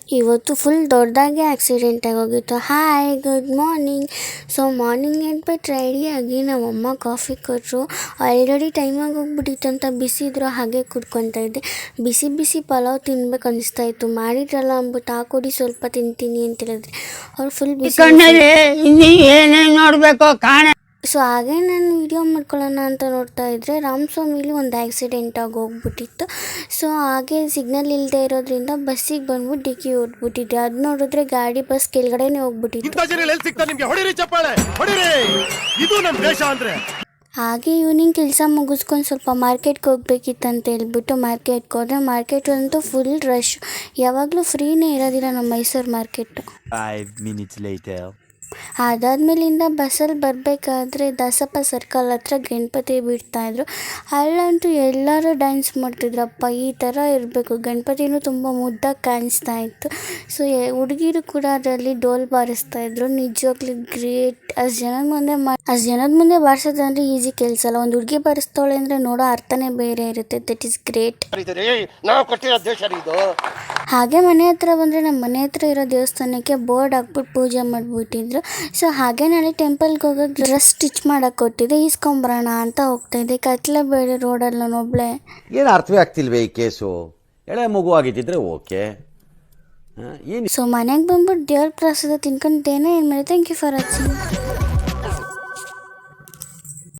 ಇವತ್ತು ಫುಲ್ ದೊಡ್ಡದಾಗೆ ಆಕ್ಸಿಡೆಂಟ್ ಆಗೋಗಿತ್ತು. Hi good morning. So morning ಎದ್ಬಿಟ್ಟು ರೆಡಿಯಾಗಿ ನಮ್ಮಮ್ಮ ಕಾಫಿ ಕೊಟ್ಟರು. ಆಲ್ರೆಡಿ ಟೈಮಾಗಿ ಹೋಗ್ಬಿಟ್ಟಿತ್ತು ಅಂತ ಬಿಸಿ ಇದ್ರು ಹಾಗೆ ಕುಡ್ಕೊತಾ ಇದ್ದೆ. ಬಿಸಿ ಬಿಸಿ ಪಲಾವ್ ತಿನ್ಬೇಕು ಅನಿಸ್ತಾ ಇತ್ತು. ಮಾಡಿದ್ರಲ್ಲ ಅಂದ್ಬಿಟ್ಟು ಹಾಕೊಡಿ ಸ್ವಲ್ಪ ತಿಂತೀನಿ ಅಂತ ಹೇಳಿದ್ರೆ ಅವ್ರು ಫುಲ್ ಬಿಸಿ ನೋಡ್ಬೇಕು ಕಾಣ. ಸೊ ಹಾಗೆ ನಾನು ವೀಡಿಯೋ ಮಾಡ್ಕೊಳ್ಳೋಣ ಅಂತ ನೋಡ್ತಾ ಇದ್ದರೆ ರಾಮಸ್ವಾಮಿಲಿ ಒಂದು ಆಕ್ಸಿಡೆಂಟ್ ಆಗಿ ಹೋಗ್ಬಿಟ್ಟಿತ್ತು. ಸೊ ಹಾಗೆ ಸಿಗ್ನಲ್ ಇಲ್ಲದೆ ಇರೋದ್ರಿಂದ ಬಸ್ಸಿಗೆ ಬಂದ್ಬಿಟ್ಟು ಡಿಕ್ಕಿ ಹೊಡ್ಬಿಟ್ಟಿದ್ದೆ. ಅದು ನೋಡಿದ್ರೆ ಗಾಡಿ ಬಸ್ ಕೆಳಗಡೆನೇ ಹೋಗ್ಬಿಟ್ಟಿತ್ತು. ಹಾಗೆ ಈವ್ನಿಂಗ್ ಕೆಲಸ ಮುಗಿಸ್ಕೊಂಡು ಸ್ವಲ್ಪ ಮಾರ್ಕೆಟ್ಗೆ ಹೋಗ್ಬೇಕಿತ್ತಂತ ಹೇಳ್ಬಿಟ್ಟು ಮಾರ್ಕೆಟ್ಗೆ ಹೋದರೆ ಮಾರ್ಕೆಟ್ ಅಂತೂ ಫುಲ್ ರಶ್. ಯಾವಾಗಲೂ ಫ್ರೀನೇ ಇರೋದಿಲ್ಲ ನಮ್ಮ ಮೈಸೂರು ಮಾರ್ಕೆಟು. 5 minutes later. ಅದಾದ್ಮೇಲಿಂದ ಬಸ್ಸಲ್ಲಿ ಬರಬೇಕಾದ್ರೆ ದಾಸಪ್ಪ ಸರ್ಕಲ್ ಹತ್ರ ಗಣಪತಿ ಬಿಡ್ತಾಯಿದ್ರು. ಅಲ್ಲಂತೂ ಎಲ್ಲರೂ ಡ್ಯಾನ್ಸ್ ಮಾಡ್ತಿದ್ರಪ್ಪ. ಈ ಥರ ಇರಬೇಕು. ಗಣಪತಿನೂ ತುಂಬ ಮುದ್ದಾಗಿ ಕಾಣಿಸ್ತಾ ಇತ್ತು. ಸೊ ಹುಡುಗಿರು ಕೂಡ ಅದರಲ್ಲಿ ಡೋಲ್ ಬಾರಿಸ್ತಾಯಿದ್ರು. ನಿಜವಾಗ್ಲೂ ಗ್ರೇಟ್. ಅಷ್ಟು ಜನದ ಮುಂದೆ ಬಾರಿಸೋದಂದ್ರೆ ಈಸಿ ಕೆಲಸ ಅಲ್ಲ. ಒಂದು ಹುಡುಗಿ ಬಾರಿಸ್ತಾಳೆ ಅಂದರೆ ನೋಡೋ ಅರ್ಥನೇ ಬೇರೆ ಇರುತ್ತೆ. That is great. ಹಾಗೆ ಮನೆ ಹತ್ರ ಬಂದರೆ ನಮ್ಮ ಮನೆ ಹತ್ರ ಇರೋ ದೇವಸ್ಥಾನಕ್ಕೆ ಬೋರ್ಡ್ ಹಾಕ್ಬಿಟ್ಟು ಪೂಜೆ ಮಾಡಿಬಿಟ್ಟಿದ್ರು. ಸೊ ಹಾಗೆ ನಾಳೆ ಟೆಂಪಲ್ಗೆ ಹೋಗೋಕ್ಕೆ ಡ್ರೆಸ್ ಸ್ಟಿಚ್ ಮಾಡೋಕ್ಕೆ ಕೊಟ್ಟಿದ್ದೆ, ಈಸ್ಕೊಂಬರೋಣ ಅಂತ ಹೋಗ್ತಾಯಿದ್ದೆ. ಕತ್ಲೆ ಬೇಡ ರೋಡಲ್ಲಿ ನಾನೊಬ್ಳೆ. ಏನು ಅರ್ಥವೇ ಆಗ್ತಿಲ್ವೇ ಈ ಕೇಸು? ಎಳೆ ಮಗು ಆಗಿದ್ದಿದ್ರೆ ಓಕೆ. ಸೊ ಮನೆಗೆ ಬಂದ್ಬಿಟ್ಟು ದೇವ್ರ ಪ್ರಸಾದ ತಿನ್ಕೊಂಡೇನೆ ಏನು ಮಾಡಿ. Thank you for watching.